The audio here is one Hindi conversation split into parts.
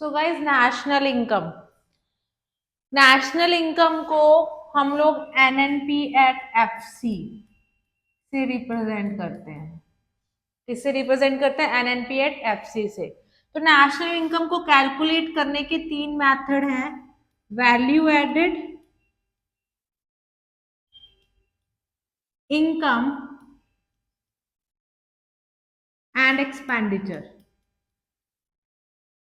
सो गाइस नेशनल इनकम को हम लोग एनएनपी एट एफसी से रिप्रेजेंट करते हैं। किससे रिप्रेजेंट करते हैं? एनएनपी एट एफसी से। तो नेशनल इनकम को कैलकुलेट करने के तीन मेथड हैं, value added income and expenditure.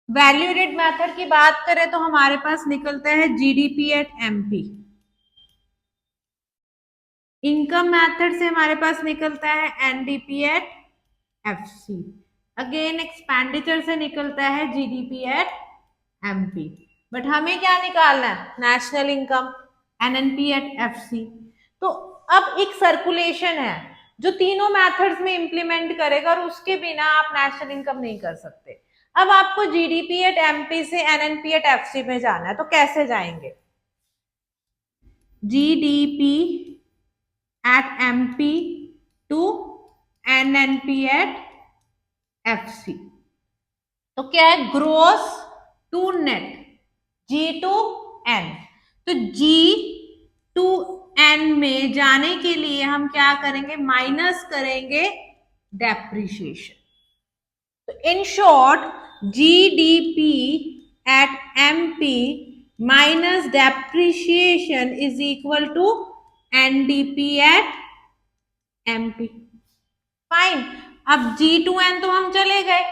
Value added method की बात करें तो हमारे पास निकलता है GDP at MP. Income method से हमारे पास निकलता है NDP at FC. Again expenditure से निकलता है जीडीपी एट एमपी। बट हमें क्या निकालना है? National income, NNP at FC. तो अब एक सर्कुलेशन है जो तीनों मेथड्स में इंप्लीमेंट करेगा और उसके बिना आप नेशनल इनकम नहीं कर सकते। अब आपको जीडीपी एट एमपी से एनएनपी एट एफसी में जाना है, तो कैसे जाएंगे? GDP at MP to NNP at FC. तो क्या है? Gross to net, G to N. तो जी टू एन में जाने के लिए हम क्या करेंगे? माइनस करेंगे डेप्रिसिएशन। तो in short GDP at MP minus depreciation is equal to NDP at MP. Fine. अब जी टू एन तो हम चले गए,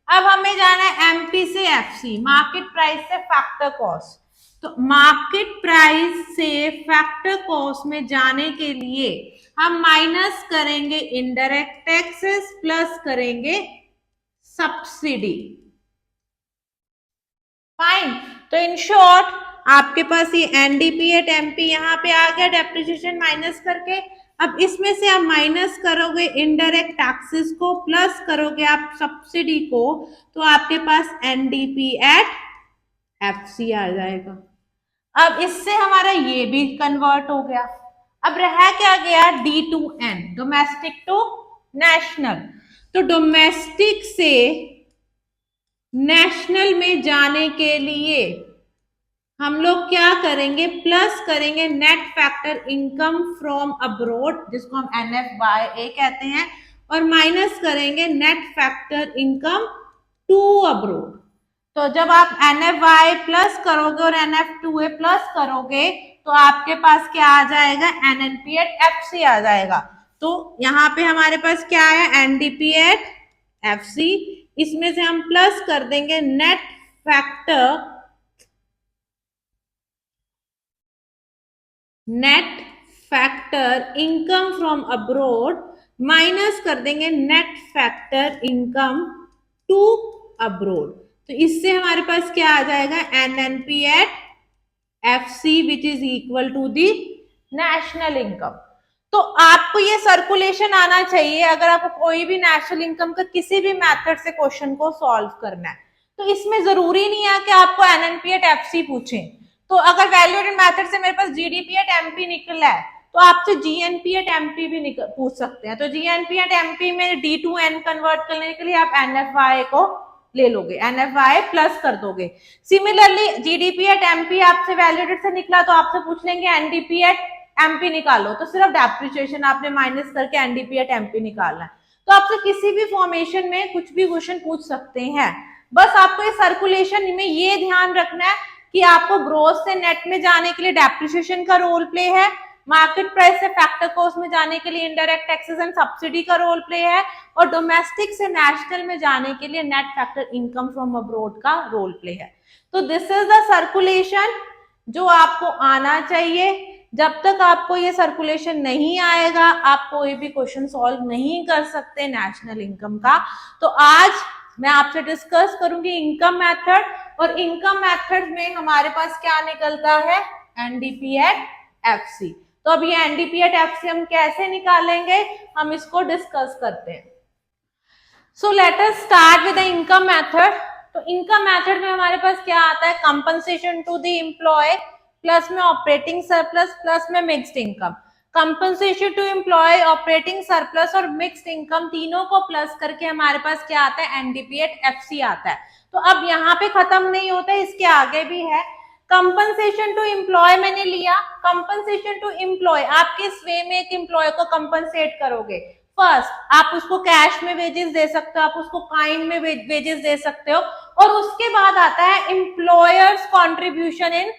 अब हमें जाना है एमपी से एफसी, मार्केट प्राइस से फैक्टर कॉस्ट। तो मार्केट प्राइस से फैक्टर कॉस्ट में जाने के लिए हम माइनस करेंगे इनडायरेक्ट टैक्सेस प्लस करेंगे सब्सिडी। फाइन। तो इन शॉर्ट आपके पास ये एनडीपी एट एमपी यहाँ पे आ गया डेप्रिसिएशन माइनस करके। अब इसमें से आप माइनस करोगे इनडायरेक्ट टैक्सेस को प्लस करोगे आप सब्सिडी को, तो आपके पास एनडीपी एट एफसी आ जाएगा। अब इससे हमारा ये भी कन्वर्ट हो गया। अब रहा क्या गया? D to N, domestic to national. तो डोमेस्टिक से नेशनल में जाने के लिए हम लोग क्या करेंगे? प्लस करेंगे net factor income from abroad, जिसको हम एनएफवाई कहते हैं, और माइनस करेंगे net factor income to abroad. तो जब आप एनएफवाई प्लस करोगे और एनएफ2ए प्लस करोगे तो आपके पास क्या आ जाएगा? एनएनपी एट एफसी आ जाएगा। तो यहाँ पे हमारे पास क्या है? NDP at FC. इसमें से हम प्लस कर देंगे net factor income from abroad, minus कर देंगे net factor income to abroad. तो इससे हमारे पास क्या आ जाएगा? NNP at FC which is equal to the national income. तो आपको ये सर्कुलेशन आना चाहिए अगर आपको कोई भी नेशनल इनकम का किसी भी मेथड से क्वेश्चन को सॉल्व करना है। तो इसमें जरूरी नहीं है कि आपको एनएनपी एट एफसी पूछे। तो अगर वैल्यू एडेड मेथड से मेरे पास जीडीपी एट एमपी निकला है तो आपसे जीएनपी एट एमपी भी पूछ सकते हैं। तो जीएनपी एट एमपी में डी टू एन कन्वर्ट करने के लिए आप एनएफवाई को ले लोगे, एनएफवाई प्लस कर दोगे। सिमिलरली जीडीपी एट एमपी आपसे वैल्यूडेड से निकला तो आपसे पूछ लेंगे एनडीपी एट एमपी निकालो, तो सिर्फ डेप्रिसिएशन आपने माइनस करके एनडीपी एट एमपी निकालना है। तो आपसे किसी भी फॉर्मेशन में कुछ भी क्वेश्चन पूछ सकते हैं। बस आपको ये सर्कुलेशन में ये ध्यान रखना है कि आपको ग्रोथ से नेट में जाने के लिए डेप्रिसिएशन का रोल प्ले है, मार्केट प्राइस से फैक्टर कॉस्ट में जाने के लिए इनडायरेक्ट टैक्सेस एंड सब्सिडी का रोल प्ले है, और डोमेस्टिक से नेशनल में जाने के लिए net factor income from abroad का रोल प्ले है। तो दिस इज द सर्कुलेशन जो आपको आना चाहिए। जब तक आपको ये सर्कुलेशन नहीं आएगा आप कोई भी क्वेश्चन सॉल्व नहीं कर सकते नेशनल इनकम का। तो आज मैं आपसे डिस्कस करूंगी इनकम मेथड, और इनकम मेथड में हमारे पास क्या निकलता है? NDP at FC. तो अब ये एनडीपी एट एफसी हम कैसे निकालेंगे, हम इसको डिस्कस करते हैं। So let us start with the income method. तो इनकम मेथड में हमारे पास क्या आता है? Compensation to the employ plus में ऑपरेटिंग सरप्लस प्लस में mixed income. Compensation to employ, operating surplus और मिक्स्ड इनकम, तीनों को प्लस करके हमारे पास क्या आता है, एनडीपी एट एफसी आता है। तो अब यहाँ पे खत्म नहीं होता, इसके आगे भी है। कंपनसेशन टू एम्प्लॉय मैंने लिया, कंपनसेशन टू एम्प्लॉय आप किस वे में एक एम्प्लॉय को कंपनसेट करोगे? फर्स्ट आप उसको कैश में वेजेस दे सकते हो, आप उसको काइंड में वेजेस दे सकते हो, और उसके बाद आता है employers contribution in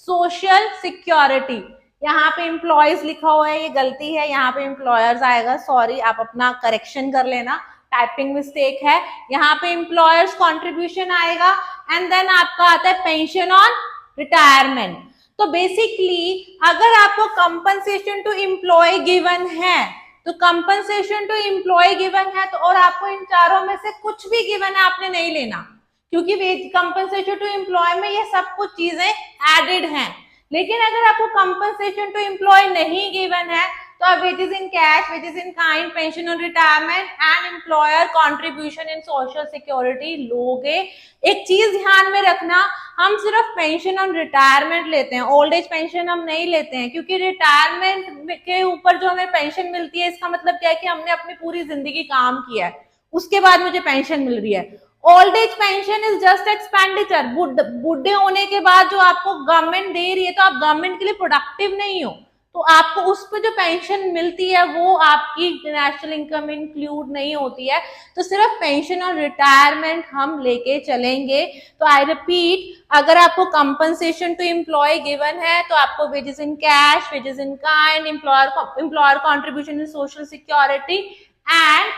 social security. यहाँ पे एम्प्लॉयज लिखा हुआ है, ये गलती है, यहाँ पे एम्प्लॉयर्स आएगा, सॉरी, आप अपना करेक्शन कर लेना, टाइपिंग मिस्टेक है। यहाँ पे एम्प्लॉयर्स कॉन्ट्रीब्यूशन आएगा, एंड देन आपका आता है पेंशन ऑन रिटायरमेंट। तो बेसिकली अगर आपको कंपनसेशन टू एम्प्लॉय गिवन है, तो कंपनसेशन टू एम्प्लॉय गिवन है, तो और आपको इन चारों में से कुछ भी गिवन है आपने नहीं लेना, क्योंकि कंपनसेशन टू एम्प्लॉय में ये सब कुछ चीजें एडेड हैं। लेकिन अगर आपको कंपनसेशन टू एम्प्लॉय नहीं गिवन है, तो आप wages in cash, wages in kind, pension on retirement and employer contribution in social security लोगे। एक चीज ध्यान में रखना, हम सिर्फ पेंशन ऑन रिटायरमेंट लेते हैं, ओल्ड एज पेंशन हम नहीं लेते हैं, क्योंकि रिटायरमेंट के ऊपर जो हमें पेंशन मिलती है, इसका मतलब क्या है कि हमने अपनी पूरी जिंदगी काम किया है, उसके बाद मुझे पेंशन मिल रही है। Old age pension is just expenditure, बूढ़े होने के बाद जो आपको गवर्नमेंट दे रही है, तो आप गवर्नमेंट के लिए प्रोडक्टिव नहीं हो, तो आपको उस पर जो पेंशन मिलती है वो आपकी नेशनल इनकम में इंक्लूड नहीं होती है। तो सिर्फ पेंशन और रिटायरमेंट हम लेके चलेंगे। तो आई रिपीट, अगर आपको कंपनसेशन टू एम्प्लॉय गिवन है, तो आपको wages in cash, wages in kind, employer contribution in social security and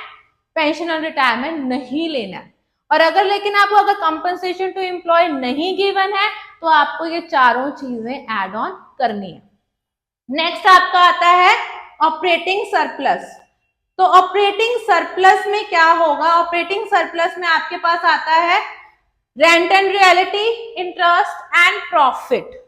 pension और रिटायरमेंट नहीं लेना है। और अगर लेकिन आपको अगर कंपनसेशन टू एम्प्लॉय नहीं गिवन है, तो आपको ये चारों चीजें ऐड ऑन करनी है। नेक्स्ट आपका आता है ऑपरेटिंग सरप्लस। तो ऑपरेटिंग सरप्लस में क्या होगा? ऑपरेटिंग सरप्लस में आपके पास आता है rent and reality, interest and profit.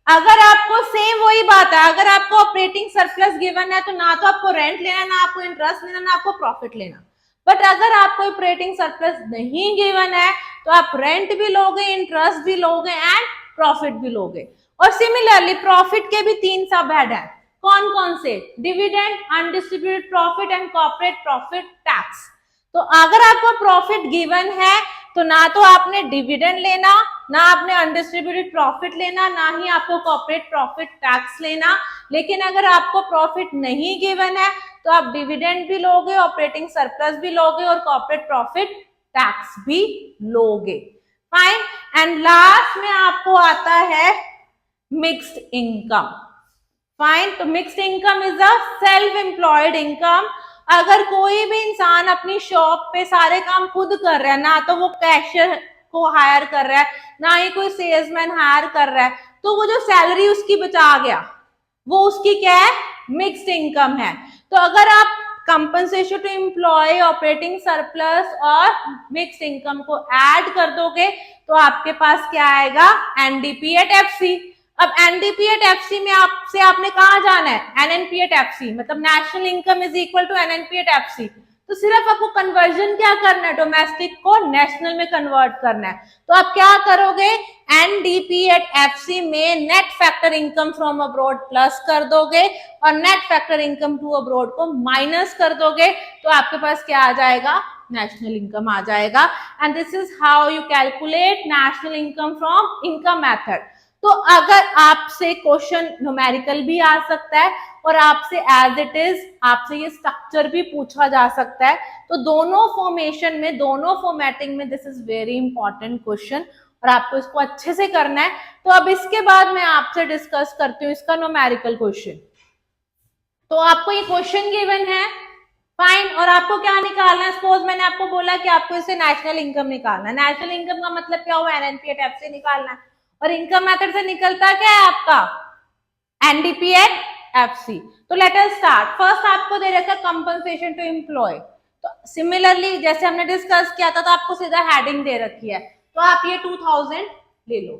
अगर आपको सेम वही बात है, अगर आपको ऑपरेटिंग सरप्लस गिवन है, तो ना तो आपको रेंट लेना, ना आपको इंटरेस्ट लेना, ना आपको प्रॉफिट लेना। बट अगर आपको ऑपरेटिंग सरप्लस नहीं गिवन है, तो आप रेंट भी लोगे, इंटरेस्ट भी लोगे एंड प्रॉफिट भी लोगे। और सिमिलरली प्रॉफिट के भी 3 सब हेड है, कौन कौन से? Dividend, undistributed profit and corporate profit tax. तो अगर आपको प्रॉफिट गिवन है, तो ना तो आपने डिविडेंड लेना, ना आपने अनडिस्ट्रीब्यूटेड प्रॉफिट लेना, ना ही आपको कॉर्पोरेट प्रॉफिट टैक्स लेना। लेकिन अगर आपको प्रॉफिट नहीं गिवन है, तो आप डिविडेंड भी लोगे, ऑपरेटिंग सरप्लस भी लोगे और कॉर्पोरेट प्रॉफिट टैक्स भी लोगे। फाइन। एंड लास्ट में आपको आता है मिक्स्ड इनकम। फाइन। तो mixed income is a self employed income. अगर कोई भी इंसान अपनी शॉप पे सारे काम खुद कर रहा है, ना तो वो कैशियर को हायर कर रहा है, ना ही कोई सेल्समैन हायर कर रहा है, तो वो जो सैलरी उसकी बचा गया, वो उसकी क्या है? मिक्स्ड इनकम है। तो अगर आप compensation to employ, operating surplus और मिक्स्ड इनकम को ऐड कर दोगे, तो आपके पास क्या आएगा? NDP at FC. अब एनडीपी एट एफसी में आपसे आपने कहा जाना है? एनएनपी एट एफसी, मतलब national income is equal to NNP at FC. तो सिर्फ आपको कन्वर्जन क्या करना है? डोमेस्टिक को नेशनल में कन्वर्ट करना है। तो आप क्या करोगे? एनडीपी एट एफसी में net factor income from abroad plus कर दोगे और net factor income to abroad को माइनस कर दोगे, तो आपके पास क्या आ जाएगा? नेशनल इनकम आ जाएगा। And this is how you calculate national income from income method. तो अगर आपसे क्वेश्चन न्यूमेरिकल भी आ सकता है और आपसे एज इट इज आपसे ये स्ट्रक्चर भी पूछा जा सकता है, तो दोनों फॉर्मेशन में, दोनों फॉर्मेटिंग में this is very important question और आपको इसको अच्छे से करना है। तो अब इसके बाद मैं आपसे डिस्कस करती हूँ इसका न्यूमेरिकल क्वेश्चन। तो आपको ये क्वेश्चन गिवन है, फाइन, और आपको क्या निकालना है? सपोज मैंने आपको बोला कि आपको इसे नेशनल इनकम निकालना है। नेशनल इनकम का मतलब क्या हुआ? एनएनपी एट एफसी निकालना है। और इनकम मेथड से निकलता क्या है आपका? NDP at FC. तो लेट अस स्टार्ट। फर्स्ट आपको दे रखा है कंपनसेशन टू एम्प्लॉय। तो सिमिलरली जैसे हमने डिस्कस किया था, तो आपको सीधा हेडिंग दे रखी है, तो आप ये 2000 ले लो।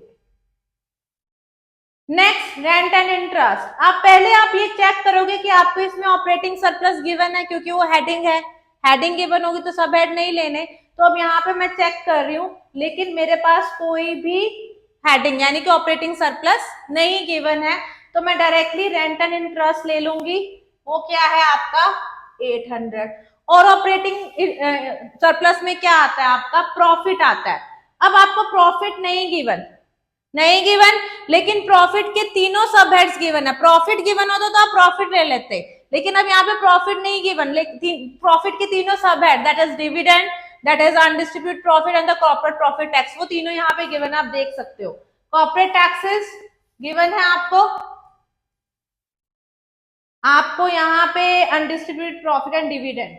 Next rent and interest. आप पहले आप ये चेक करोगे कि आपको इसमें ऑपरेटिंग सरप्लस गिवन है, क्योंकि वो हेडिंग है, हेडिंग गिवन होगी तो सब हेड नहीं लेने। तो अब यहाँ पे मैं चेक कर रही हूँ, लेकिन मेरे पास कोई भी हेडिंग यानी कि ऑपरेटिंग सरप्लस नहीं गिवन है, तो मैं डायरेक्टली रेंट एंड इंटरेस्ट ले लूंगी। वो क्या है आपका 800। और ऑपरेटिंग सरप्लस में क्या आता है आपका प्रॉफिट आता है। अब आपको प्रॉफिट नहीं गिवन, लेकिन प्रॉफिट के तीनों सब हेड्स गिवन है। प्रॉफिट गिवन होता तो आप प्रॉफिट ले लेते, लेकिन अब यहाँ पे प्रॉफिट नहीं गिवन, प्रॉफिट के तीनों सब head that is dividend, that is undistributed profit and the corporate profit tax, वो तीनों यहाँ पे गिवन है, आप देख सकते हो। कॉर्पोरेट टैक्सेस गिवन है आपको यहाँ पे अनडिस्ट्रीब्यूटेड प्रॉफिट एंड डिविडेंड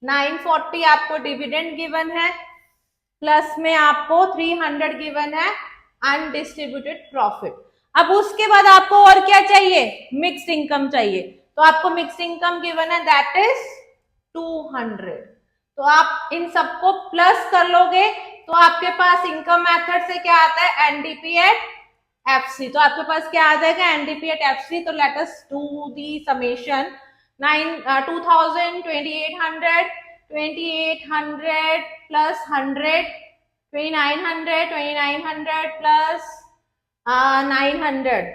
940 आपको डिविडेंड गिवन है, प्लस में आपको 300 गिवन है अनडिस्ट्रीब्यूटेड प्रॉफिट। अब उसके बाद आपको और क्या चाहिए, मिक्स्ड इनकम चाहिए, तो आपको मिक्स्ड इनकम गिवन है दैट इज 200। तो आप इन सबको प्लस कर लोगे तो आपके पास इनकम मेथड से क्या आता है एनडीपी एट एफसी। तो आपके पास क्या आ जाएगा एनडीपी एट एफसी। तो let us do the summation 2000 2800 plus 100 2900 plus 900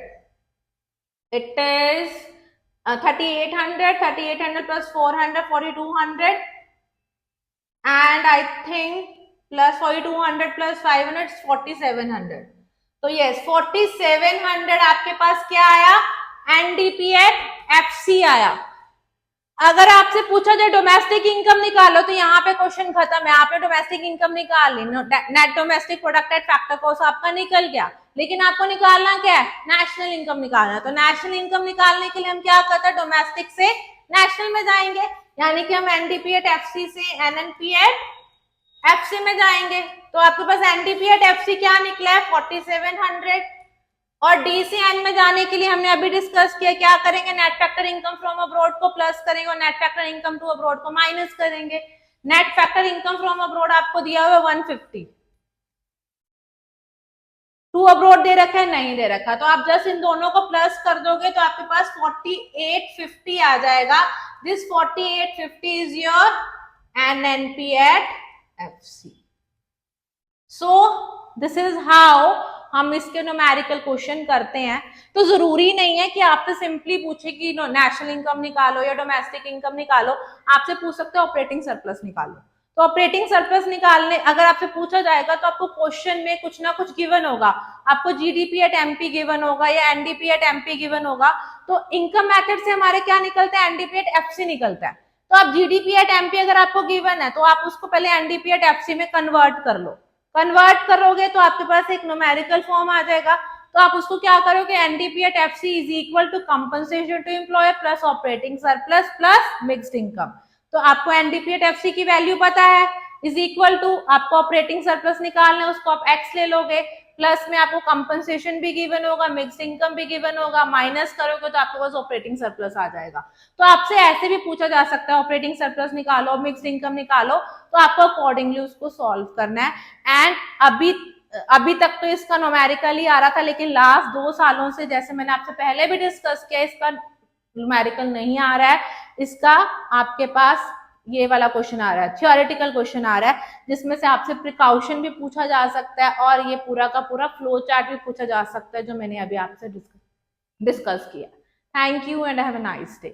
it is 3800 plus 400 4200 and I think plus 4200 plus 500 4700। तो यस 4700 आपके पास क्या आया एनडीपी एट एफसी आया। अगर आपसे पूछा जाए डोमेस्टिक इनकम निकालो तो यहाँ पे क्वेश्चन खत्म है, आपने डोमेस्टिक इनकम निकाल ली, net domestic product at factor cost आपका निकल गया, लेकिन आपको निकालना क्या है नेशनल इनकम निकालना। तो नेशनल इनकम निकालने के लिए हम क्या करते हैं डोमेस्टिक से नेशनल में जाएंगे, यानी कि हम एनडीपी एट एफसी से एनएनपी एट एफसी में जाएंगे। तो आपके पास एनडीपी एट एफसी क्या निकला है 4700। और डीसीएन में जाने के लिए हमने अभी डिस्कस किया क्या करेंगे net factor income from abroad को प्लस करेंगे और net factor income to abroad को माइनस करेंगे। Net factor income from abroad आपको दिया हुआ 150, टू अब्रॉड दे रखा है नहीं दे रखा, तो आप जस्ट इन दोनों को प्लस कर दोगे तो आपके पास 4850 आ जाएगा। This 4850 is your NNP at FC. So this is how हम इसके न्यूमेरिकल क्वेश्चन करते हैं। तो जरूरी नहीं है कि आपसे सिंपली पूछे कि नेशनल इनकम निकालो या डोमेस्टिक इनकम निकालो, आपसे पूछ सकते हो ऑपरेटिंग सरप्लस निकालो। तो ऑपरेटिंग सरप्लस निकालने अगर आपसे पूछा जाएगा तो आपको क्वेश्चन में कुछ ना कुछ गिवन होगा, आपको जीडीपी एट एमपी गिवन होगा या एनडीपी एट एमपी गिवन होगा। तो इनकम मेथड से हमारे क्या निकलता है एनडीपी एट एफसी निकलता है। तो आप जीडीपी एट एमपी अगर आपको गिवन है तो आप उसको पहले एनडीपी एट एफसी में कन्वर्ट कर लो, कन्वर्ट करोगे तो आपके पास एक न्यूमेरिकल फॉर्म आ जाएगा। तो आप उसको क्या करोगे NDP at FC is equal to compensation to employer plus operating surplus plus mixed income. तो आपको एनडीपी एट एफसी की वैल्यू पता है इज इक्वल टू आपको ऑपरेटिंग सरप्लस निकालना है उसको आप एक्स ले लोगे, प्लस में आपको कंपनसेशन भी गिवन होगा मिक्स्ड इनकम भी गिवन होगा, माइनस करोगे तो आपके पास ऑपरेटिंग सरप्लस आ जाएगा। तो आपसे ऐसे भी पूछा जा सकता है ऑपरेटिंग सरप्लस निकालो मिक्स्ड इनकम निकालो, तो आपको अकॉर्डिंगली उसको सॉल्व करना है। एंड अभी तक तो इसका न्यूमेरिकल ही आ रहा था, लेकिन लास्ट 2 सालों से जैसे मैंने आपसे पहले भी डिस्कस किया इसका न्यूमेरिकल नहीं आ रहा है, इसका आपके पास ये वाला क्वेश्चन आ रहा है थियोरेटिकल क्वेश्चन आ रहा है जिसमें से आपसे प्रिकॉशन भी पूछा जा सकता है और ये पूरा का पूरा फ्लो चार्ट भी पूछा जा सकता है जो मैंने अभी आपसे डिस्कस किया। Thank you and have a nice day.